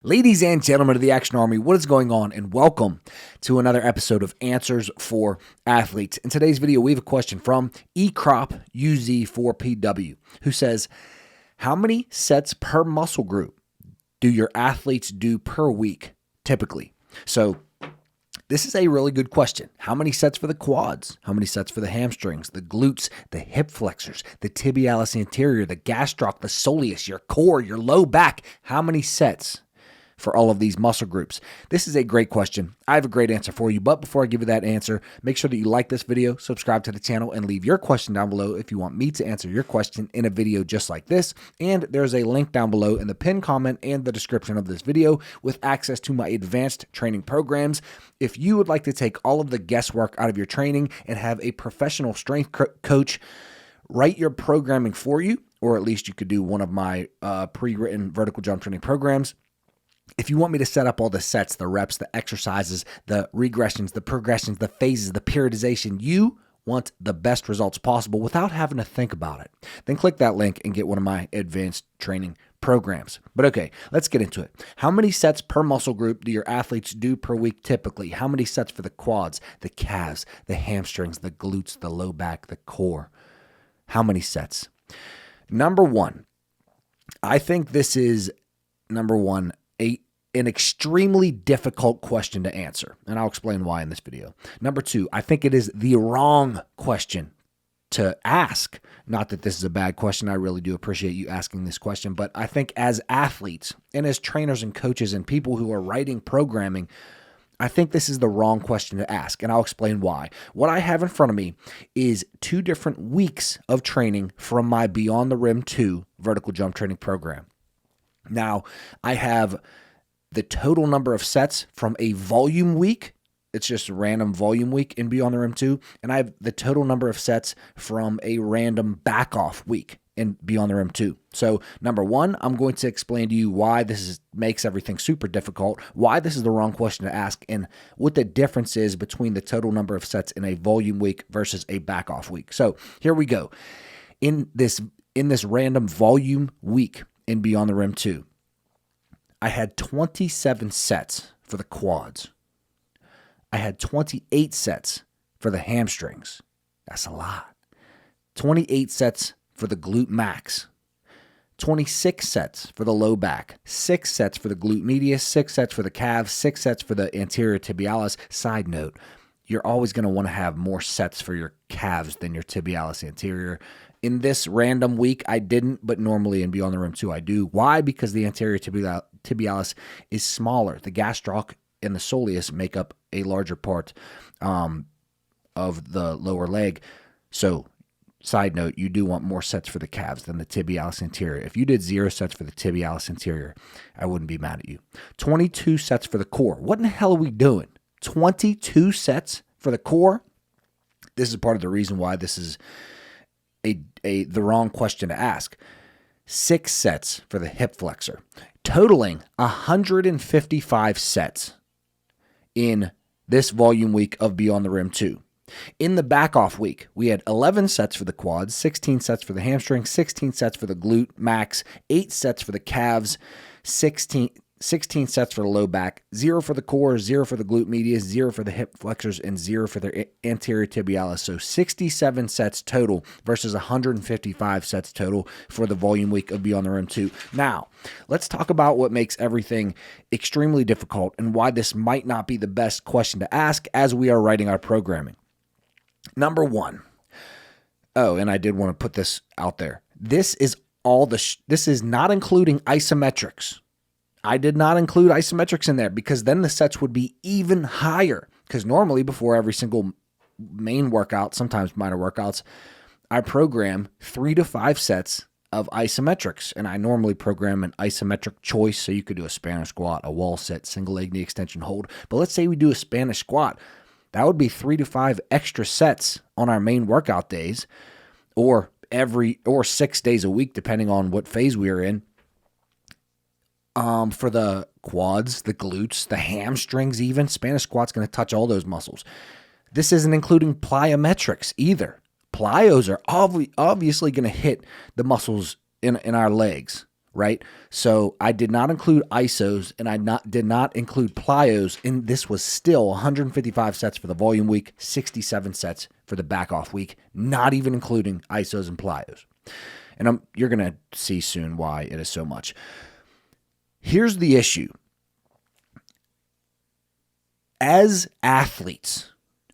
Ladies and gentlemen of the Action Army, what is going on? And welcome to another episode of Answers for Athletes. In today's video, we have a question from eCropUZ4PW, who says, how many sets per muscle group do your athletes do per week typically? So this is a really good question. How many sets for the quads? How many sets for the hamstrings, the glutes, the hip flexors, the tibialis anterior, the gastroc, the soleus, your core, your low back? How many sets for all of these muscle groups? This is a great question. I have a great answer for you, but before I give you that answer, make sure that you like this video, subscribe to the channel, and leave your question down below if you want me to answer your question in a video just like this. And there's a link down below in the pinned comment and the description of this video with access to my advanced training programs. If you would like to take all of the guesswork out of your training and have a professional strength coach write your programming for you, or at least you could do one of my pre-written vertical jump training programs. If you want me to set up all the sets, the reps, the exercises, the regressions, the progressions, the phases, the periodization, you want the best results possible without having to think about it, then click that link and get one of my advanced training programs. But okay, let's get into it. How many sets per muscle group do your athletes do per week typically? How many sets for the quads, the calves, the hamstrings, the glutes, the low back, the core? How many sets? Number one, I think this is an extremely difficult question to answer, and I'll explain why in this video. Number two, I think it is the wrong question to ask. Not that this is a bad question. I really do appreciate you asking this question, but I think as athletes and as trainers and coaches and people who are writing programming, I think this is the wrong question to ask, and I'll explain why. What I have in front of me is 2 different weeks of training from my Beyond the Rim 2 vertical jump training program. Now, I have the total number of sets from a volume week. It's just a random volume week in Beyond the Rim 2. And I have the total number of sets from a random back-off week in Beyond the Rim 2. So number one, I'm going to explain to you why makes everything super difficult, why this is the wrong question to ask, and what the difference is between the total number of sets in a volume week versus a back-off week. So here we go. In this random volume week in Beyond the Rim 2, I had 27 sets for the quads. I had 28 sets for the hamstrings. That's a lot. 28 sets for the glute max. 26 sets for the low back. 6 sets for the glute medius. 6 sets for the calves. 6 sets for the anterior tibialis. Side note, you're always going to want to have more sets for your calves than your tibialis anterior. In this random week, I didn't, but normally in Beyond the Rim 2, I do. Why? Because the anterior tibialis is smaller. The gastroc and the soleus make up a larger part of the lower leg. So, side note, you do want more sets for the calves than the tibialis anterior. If you did 0 sets for the tibialis anterior, I wouldn't be mad at you. 22 sets for the core. What in the hell are we doing? 22 sets for the core? This is part of the reason why this is the wrong question to ask. 6 sets for the hip flexor, totaling 155 sets in this volume week of Beyond the Rim 2. In the back-off week, we had 11 sets for the quads, 16 sets for the hamstring, 16 sets for the glute max, 8 sets for the calves, 16 sets for the low back, 0 for the core, 0 for the glute medius, 0 for the hip flexors, and 0 for the anterior tibialis. So 67 sets total versus 155 sets total for the volume week of Beyond the Rim 2. Now, let's talk about what makes everything extremely difficult and why this might not be the best question to ask as we are writing our programming. Number one. Oh, and I did want to put this out there. This is this is not including isometrics. I did not include isometrics in there because then the sets would be even higher. Because normally before every single main workout, sometimes minor workouts, I program 3 to 5 sets of isometrics. And I normally program an isometric choice. So you could do a Spanish squat, a wall sit, single leg knee extension hold. But let's say we do a Spanish squat. That would be 3 to 5 extra sets on our main workout days or 6 days a week, depending on what phase we are in. For the quads, the glutes, the hamstrings even. Spanish squat's going to touch all those muscles. This isn't including plyometrics either. Plyos are obviously going to hit the muscles in our legs. right? So I did not include isos, and I did not include plyos, and this was still 155 sets for the volume week, 67 sets for the back off week, not even including isos and plyos. And you're going to see soon why it is so much. Here's the issue. As athletes,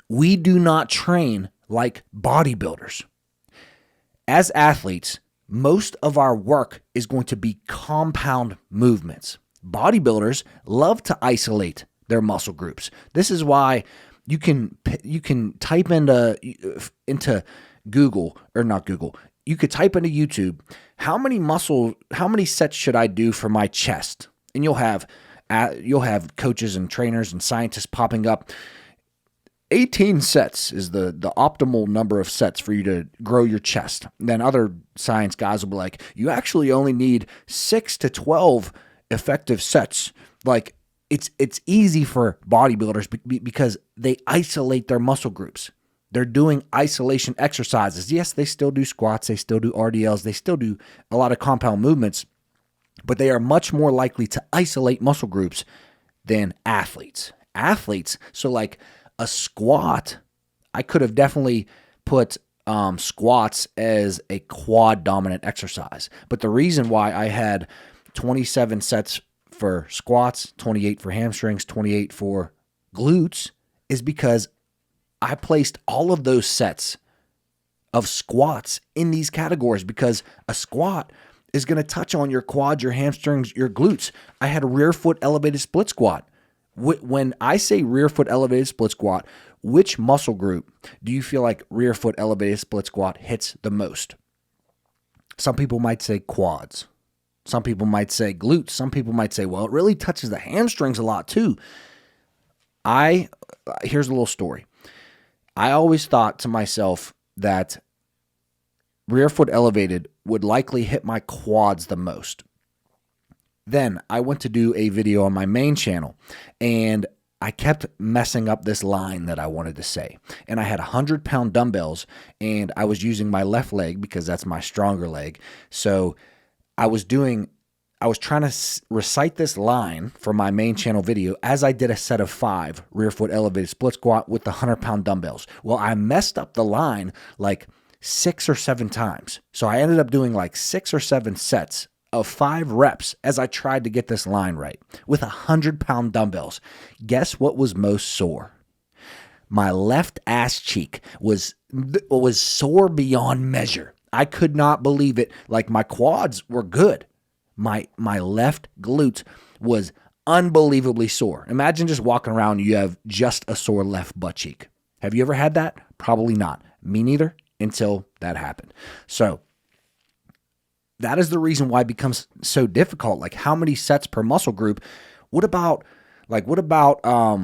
we do not train like bodybuilders. As athletes, most of our work is going to be compound movements. Bodybuilders love to isolate their muscle groups. This is why you can type into Google, or not Google. You could type into YouTube, how many sets should I do for my chest? And you'll have coaches and trainers and scientists popping up. 18 sets is the optimal number of sets for you to grow your chest. And then other science guys will be like, you actually only need 6 to 12 effective sets. Like, it's easy for bodybuilders because they isolate their muscle groups. They're doing isolation exercises. Yes, they still do squats, they still do RDLs, they still do a lot of compound movements, but they are much more likely to isolate muscle groups than athletes. So like a squat, I could have definitely put squats as a quad dominant exercise. But the reason why I had 27 sets for squats, 28 for hamstrings, 28 for glutes is because I placed all of those sets of squats in these categories, because a squat is going to touch on your quads, your hamstrings, your glutes. I had a rear foot elevated split squat. When I say rear foot elevated split squat, which muscle group do you feel like rear foot elevated split squat hits the most? Some people might say quads. Some people might say glutes. Some people might say, well, it really touches the hamstrings a lot too. Here's a little story. I always thought to myself that rear foot elevated would likely hit my quads the most. Then I went to do a video on my main channel, and I kept messing up this line that I wanted to say. And I had 100-pound dumbbells, and I was using my left leg because that's my stronger leg. So I was trying to recite this line for my main channel video as I did a set of 5 rear foot elevated split squat with the 100-pound dumbbells. Well, I messed up the line like 6 or 7 times. So I ended up doing like 6 or 7 sets of 5 reps as I tried to get this line right with 100-pound dumbbells. Guess what was most sore? My left ass cheek was sore beyond measure. I could not believe it. Like, my quads were good. My left glute was unbelievably sore. Imagine just walking around and you have just a sore left butt cheek. Have you ever had that? Probably not. Me neither, until that happened. So that is the reason why it becomes so difficult. Like, how many sets per muscle group? What about RDLs?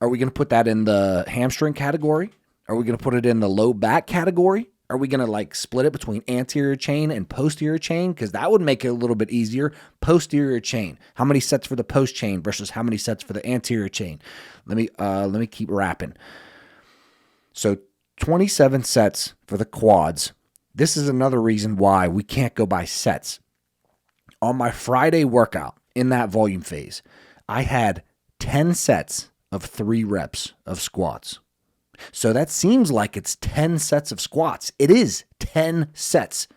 Are we going to put that in the hamstring category? Are we going to put it in the low back category? Are we going to split it between anterior chain and posterior chain? Because that would make it a little bit easier. Posterior chain. How many sets for the post chain versus how many sets for the anterior chain? Let me keep rapping. So 27 sets for the quads. This is another reason why we can't go by sets. On my Friday workout in that volume phase, I had 10 sets of 3 reps of squats. So that seems like it's 10 sets of squats. It is 10 sets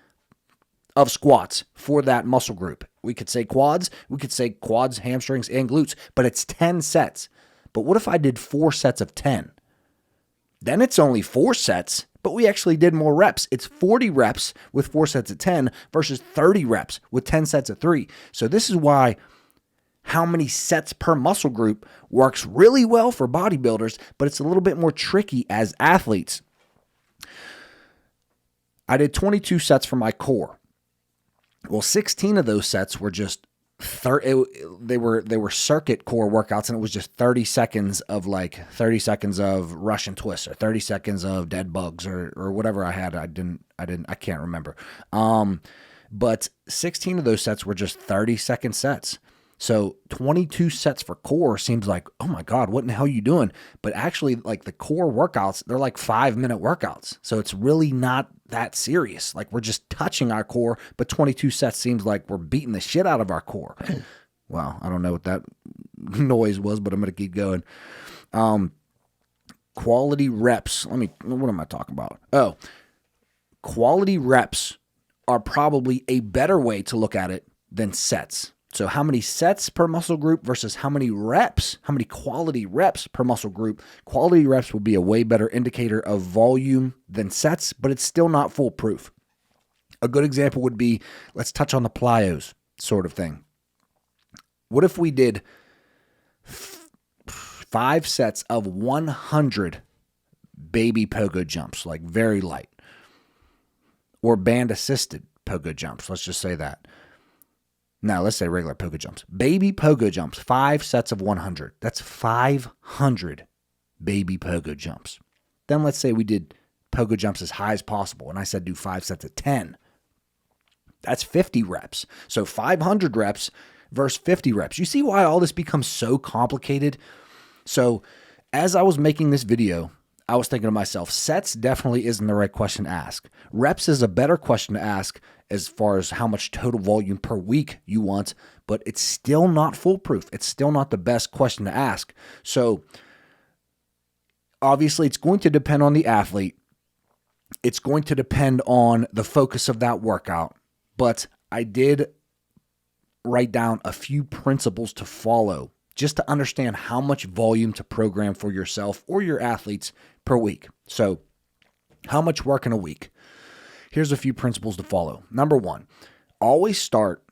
of squats for that muscle group. We could say quads, hamstrings, and glutes, but it's 10 sets. But what if I did 4 sets of 10? Then it's only 4 sets, but we actually did more reps. It's 40 reps with 4 sets of 10 versus 30 reps with 10 sets of 3. So this is why how many sets per muscle group works really well for bodybuilders, but it's a little bit more tricky as athletes. I did 22 sets for my core. Well, 16 of those sets were just they were circuit core workouts, and it was just 30 seconds of Russian twists or 30 seconds of dead bugs or whatever I had. I can't remember. But 16 of those sets were just 30-second sets. So 22 sets for core seems like, oh my God, what in the hell are you doing? But actually, like the core workouts, they're like 5-minute workouts. So it's really not that serious. Like we're just touching our core, but 22 sets seems like we're beating the shit out of our core. Wow, I don't know what that noise was, but I'm going to keep going. Quality reps. What am I talking about? Oh, quality reps are probably a better way to look at it than sets. So how many sets per muscle group versus how many reps, how many quality reps per muscle group. Quality reps will be a way better indicator of volume than sets, but it's still not foolproof. A good example would be, let's touch on the plyos sort of thing. What if we did 5 sets of 100 baby pogo jumps, like very light, or band assisted pogo jumps? Let's just say that. Now, let's say regular pogo jumps. Baby pogo jumps, 5 sets of 100. That's 500 baby pogo jumps. Then let's say we did pogo jumps as high as possible, and I said do 5 sets of 10. That's 50 reps. So 500 reps versus 50 reps. You see why all this becomes so complicated? So as I was making this video, I was thinking to myself, sets definitely isn't the right question to ask. Reps is a better question to ask as far as how much total volume per week you want, but it's still not foolproof. It's still not the best question to ask. So obviously it's going to depend on the athlete. It's going to depend on the focus of that workout, but I did write down a few principles to follow just to understand how much volume to program for yourself or your athletes per week. So how much work in a week? Here's a few principles to follow. Number 1, always start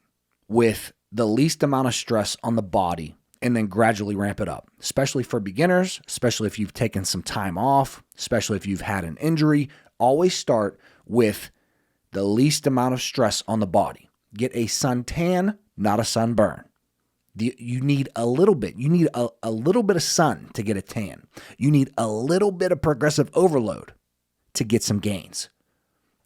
with the least amount of stress on the body and then gradually ramp it up, especially for beginners, especially if you've taken some time off, especially if you've had an injury. Always start with the least amount of stress on the body. Get a suntan, not a sunburn. You need a little bit. You need a little bit of sun to get a tan. You need a little bit of progressive overload to get some gains.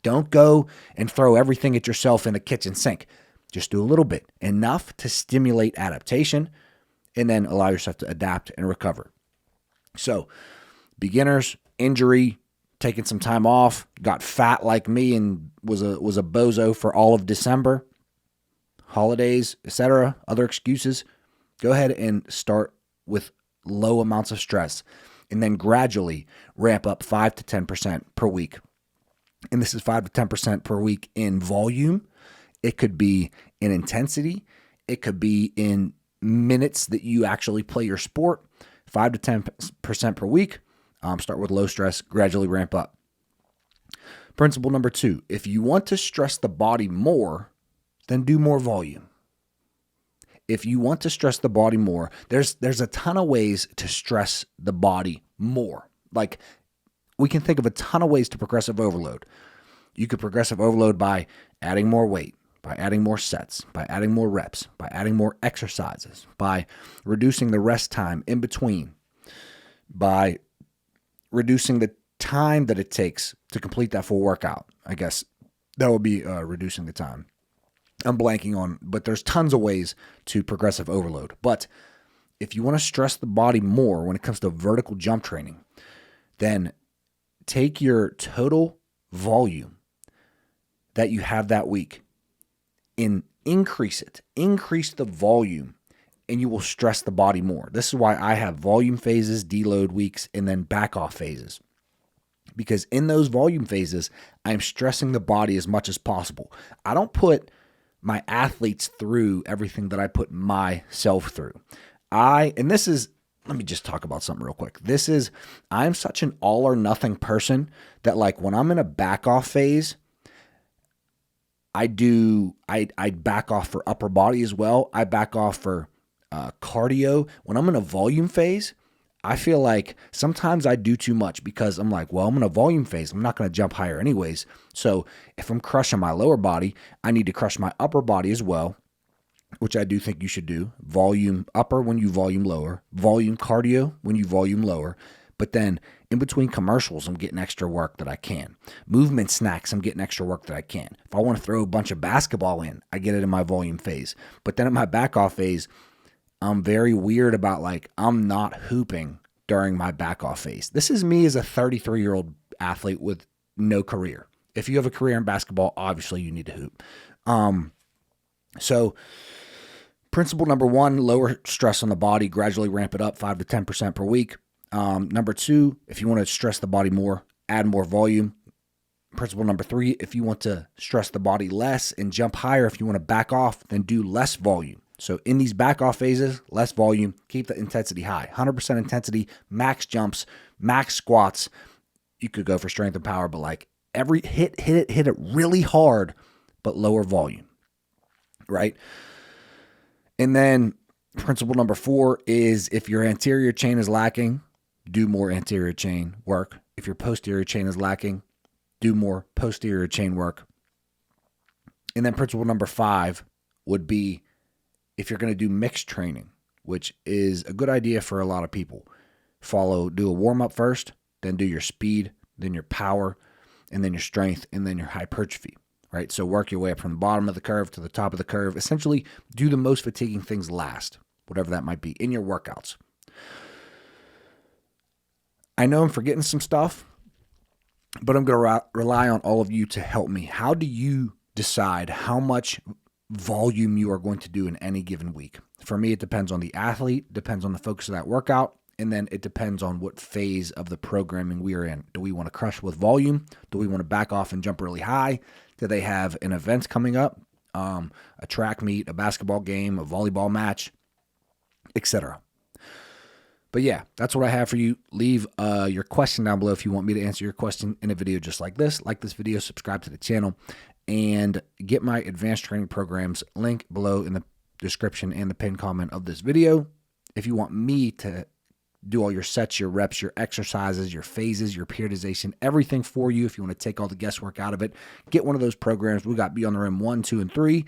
Don't go and throw everything at yourself in the kitchen sink. Just do a little bit, enough to stimulate adaptation, and then allow yourself to adapt and recover. So, beginners, injury, taking some time off, got fat like me and was a bozo for all of December, holidays, etc., other excuses, go ahead and start with low amounts of stress and then gradually ramp up 5 to 10% per week. And this is 5 to 10% per week in volume. It could be in intensity. It could be in minutes that you actually play your sport. 5 to 10% per week. Start with low stress, gradually ramp up. Principle number 2, if you want to stress the body more, then do more volume. If you want to stress the body more, there's a ton of ways to stress the body more. Like, we can think of a ton of ways to progressive overload. You could progressive overload by adding more weight, by adding more sets, by adding more reps, by adding more exercises, by reducing the rest time in between, by reducing the time that it takes to complete that full workout. I guess that would be reducing the time. I'm blanking on, but there's tons of ways to progressive overload. But if you want to stress the body more when it comes to vertical jump training, then take your total volume that you have that week and increase it. Increase the volume, and you will stress the body more. This is why I have volume phases, deload weeks, and then back off phases. Because in those volume phases, I'm stressing the body as much as possible. I don't put my athletes through everything that I put myself through. Let me just talk about something real quick. I'm such an all or nothing person that, like, when I'm in a back off phase, I back off for upper body as well. I back off for cardio. When I'm in a volume phase, I feel like sometimes I do too much because I'm like, well, I'm in a volume phase. I'm not going to jump higher anyways. So if I'm crushing my lower body, I need to crush my upper body as well, which I do think you should do. Volume upper when you volume lower. Volume cardio when you volume lower. But then in between commercials, I'm getting extra work that I can. Movement snacks, I'm getting extra work that I can. If I want to throw a bunch of basketball in, I get it in my volume phase. But then at my back off phase, I'm very weird about like, I'm not hooping during my back off phase. This is me as a 33-year-old athlete with no career. If you have a career in basketball, obviously you need to hoop. So principle number 1, lower stress on the body, gradually ramp it up 5 to 10% per week. Number 2, if you want to stress the body more, add more volume. Principle number 3, if you want to stress the body less and jump higher, if you want to back off, then do less volume. So in these back off phases, less volume, keep the intensity high. 100% intensity, max jumps, max squats. You could go for strength and power, but like every hit it really hard, but lower volume, right? And then principle number 4 is if your anterior chain is lacking, do more anterior chain work. If your posterior chain is lacking, do more posterior chain work. And then principle number 5 would be if you're going to do mixed training, which is a good idea for a lot of people. Do a warm-up first, then do your speed, then your power, and then your strength, and then your hypertrophy, right? So work your way up from the bottom of the curve to the top of the curve. Essentially, do the most fatiguing things last, whatever that might be, in your workouts. I know I'm forgetting some stuff, but I'm going to rely on all of you to help me. How do you decide how much volume you are going to do in any given week? For me, it depends on the athlete, depends on the focus of that workout, and then it depends on what phase of the programming we are in. Do we want to crush with volume? Do we want to back off and jump really high? Do they have an event coming up? A track meet, a basketball game, a volleyball match, etc. But yeah, that's what I have for you. Leave your question down below if you want me to answer your question in a video just like this. Like this video, subscribe to the channel, and get my advanced training programs link below in the description and the pinned comment of this video. If you want me to do all your sets, your reps, your exercises, your phases, your periodization, everything for you, if you want to take all the guesswork out of it, get one of those programs. We got Beyond the Rim 1, 2, and 3.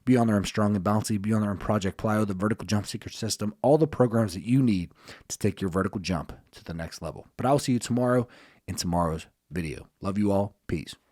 Beyond the Rim Strong and Bouncy, Beyond the Rim Project Plyo, the Vertical Jump Secret System, all the programs that you need to take your vertical jump to the next level. But I will see you tomorrow in tomorrow's video. Love you all. Peace.